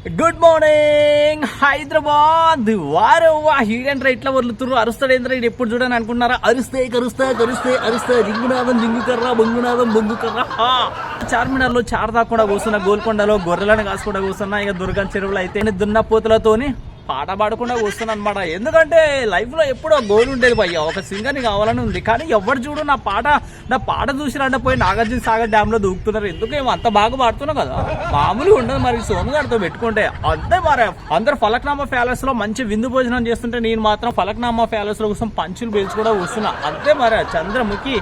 Good morning Hyderabad. వారు హీడెంట్రా ఇట్లా వదులుతున్నారు, అరుస్తాడేంద్ర ఇది ఎప్పుడు చూడని అనుకుంటున్నారా? అరుస్తే కరుస్తా కరుస్తే అరుస్తా, జింగునాథం జింగుకర్రా, బొంగునాథం బొంగుకర్రా. చార్మినార్ లో చారదా కూడా కూర్చున్నా, గోల్కొండలో గొర్రెలను కాసుకుండా కూర్చున్నా, ఇక దుర్గం చెరువులు అయితే దున్నపోతులతోని పాట పాడకుండా వస్తున్నాను అనమాట. ఎందుకంటే లైఫ్ లో ఎప్పుడో గోల్ ఉండేది భయ్య, ఒక సింగర్ని కావాలని ఉంది. కానీ ఎవరు చూడు నా పాట చూసిరంటే పోయి నాగార్జున సాగర్ డ్యామ్ లో దూకుతున్నారు. ఎందుకేమో అంత బాగా పాడుతున్నా కదా, మామూలుగా ఉండదు మరి. సోమగారితో పెట్టుకుంటే అంతే మరి. అందరు ఫలక్నామా ప్యాలెస్ లో మంచి విందు భోజనం చేస్తుంటే నేను మాత్రం ఫలక్నామా ప్యాలెస్ లో కోసం పంచులు పేల్చి కూడా వస్తున్నా. అంతే మరి. చంద్రముఖి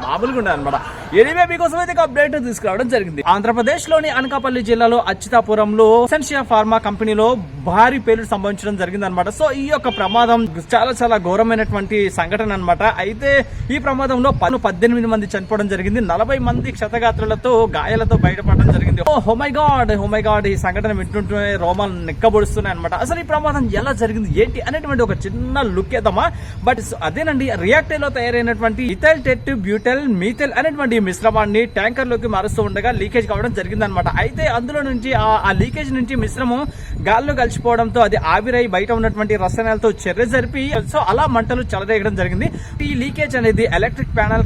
మామూలుగా ఉండదు అనమాట. ఎనివే మీకోసం అయితే అప్డేట్ తీసుకురావడం జరిగింది. ఆంధ్రప్రదేశ్ లోని అనకాపల్లి జిల్లాలో అచ్యుతాపురంలో ఎసెన్షియా ఫార్మా కంపెనీలో భారీ పేలుడు సంభవించడం జరిగింది అనమాట. సో ఈ యొక్క ప్రమాదం చాలా ఘోరమైనటువంటి సంఘటన అనమాట. అయితే ఈ ప్రమాదంలో 18 మంది చనిపోవడం జరిగింది, 40 మంది క్షతగాత్రులతో గాయాలతో బయటపడడం జరిగింది. ఓ మై గాడ్, ఈ సంఘటన వింటుంటే రోమాలు నెక్కబొడుస్తున్నాయి అనమాట. అసలు ఈ ప్రమాదం ఎలా జరిగింది ఏంటి అనేటువంటి ఒక చిన్న లుక్ వేద్దామా. బట్ అదేనండి, రియాక్టర్ లో తయారైనటువంటి ఇథైల్ టెట్ బ్యూటైల్ మీథైల్ అనేటువంటి మిశ్రమాన్ని ట్యాంకర్ లోకి మారుస్తూ ఉండగా లీకేజ్ కావడం జరిగింది అనమాట. అయితే అందులో నుంచి ఆ లీకేజ్ నుంచి మిశ్రమం గాల్లో కలిసిపోవడంతో అది ఆవిరై బయట ఉన్నటువంటి రసాయనాలతో చర్య జరిపి సో అలా మంటలు చెలరేగడం జరిగింది. ఈ లీకేజ్ అనేది ఎలక్ట్రిక్ ప్యానల్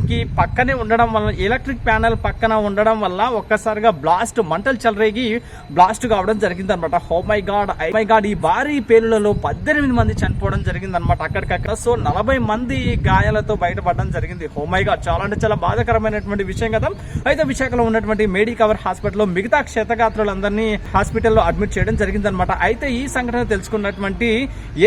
పక్కన ఉండడం వల్ల ఒక్కసారిగా మంటలు చెలరేగి బ్లాస్ట్ కావడం జరిగింది అనమాట. ఓ మై గాడ్, ఈ భారీ పేలులలో 18 మంది చనిపోవడం జరిగింది అనమాట అక్కడికక్కడ. సో 40 మంది గాయాలతో బయటపడడం జరిగింది. ఓ మై గాడ్, చాలా అంటే చాలా బాధాకరమైనటువంటి విషయం కదా. అయితే విశాఖలో ఉన్నటువంటి మెడికవర్ హాస్పిటల్లో మిగతా క్షతగాత్రులందరినీ హాస్పిటల్లో అడ్మిట్ చేయడం జరిగింది అనమాట. అయితే ఈ సంఘటన తెలుసుకున్నటువంటి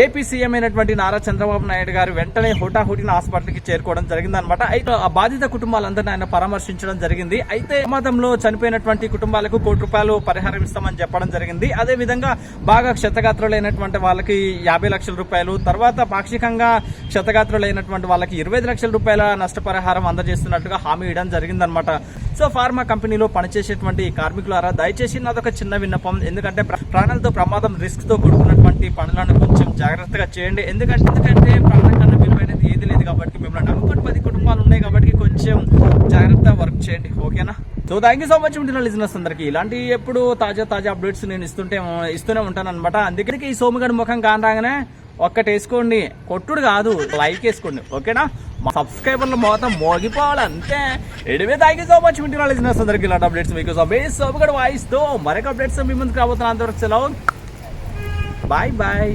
ఏపీ సీఎం అయినటువంటి నారా చంద్రబాబు నాయుడు గారు వెంటనే హుటాహుటిన హాస్పిటల్ కి చేరుకోవడం జరిగింది అనమాట. అయితే ఆ బాధిత కుటుంబాలందరినీ ఆయన పరామర్శించడం జరిగింది. అయితే ప్రమాదంలో చనిపోయినటువంటి కుటుంబాలకు ₹1 పరిహారం ఇస్తామని చెప్పడం జరిగింది. అదే విధంగా బాగా క్షతగాత్రులైనటువంటి వాళ్ళకి ₹50 లక్షలు, తర్వాత పాక్షికంగా క్షతగాత్రులైనటువంటి వాళ్ళకి ₹25 లక్షల నష్టపరిహారం అందజేస్తున్నట్టుగా హామీ ఇవ్వడం జరిగిందనమాట. సో ఫార్మా కంపెనీలో పనిచేసేటువంటి కార్మికులారా దయచేసి నాదొక చిన్న విన్నపం. ఎందుకంటే ప్రాణాలతో ప్రమాదం రిస్క్ తో కూడుకున్నటువంటి పనులను కొంచెం జాగ్రత్తగా చేయండి. ఎందుకంటే ప్రాణం కన్నా విలువైనది ఏది లేదు కాబట్టి, మిమ్మల్ని నమ్ముకొని 10 కుటుంబాలు ఉన్నాయి కాబట్టి కొంచెం జాగ్రత్త వర్క్ చేయండి, ఓకేనా? So thank you so much ఉంటున్న లిజనర్స్ అందరికి. ఇలాంటి ఎప్పుడు తాజా అప్డేట్స్ నేను ఇస్తూనే ఉంటాను అనమాట. అందుకని ఈ సోముగడి ముఖం కానరాగానే ఒక్కటి వేసుకోండి, కొట్టుడు కాదు, లైక్ వేసుకోండి, ఓకేనా? మా సబ్స్క్రైబర్లు మొత్తం మోగిపోవాలి అంతే. Anyway thank you so much ఉంటున్న లిజనర్స్ అందరికి. ఇలాంటి అప్డేట్స్ మీకు సోముగడి వాయిస్ తో మరొక అప్డేట్స్ మీ ముందుకు రాబోతున్నా. అంతవరకు సెలవు, బాయ్.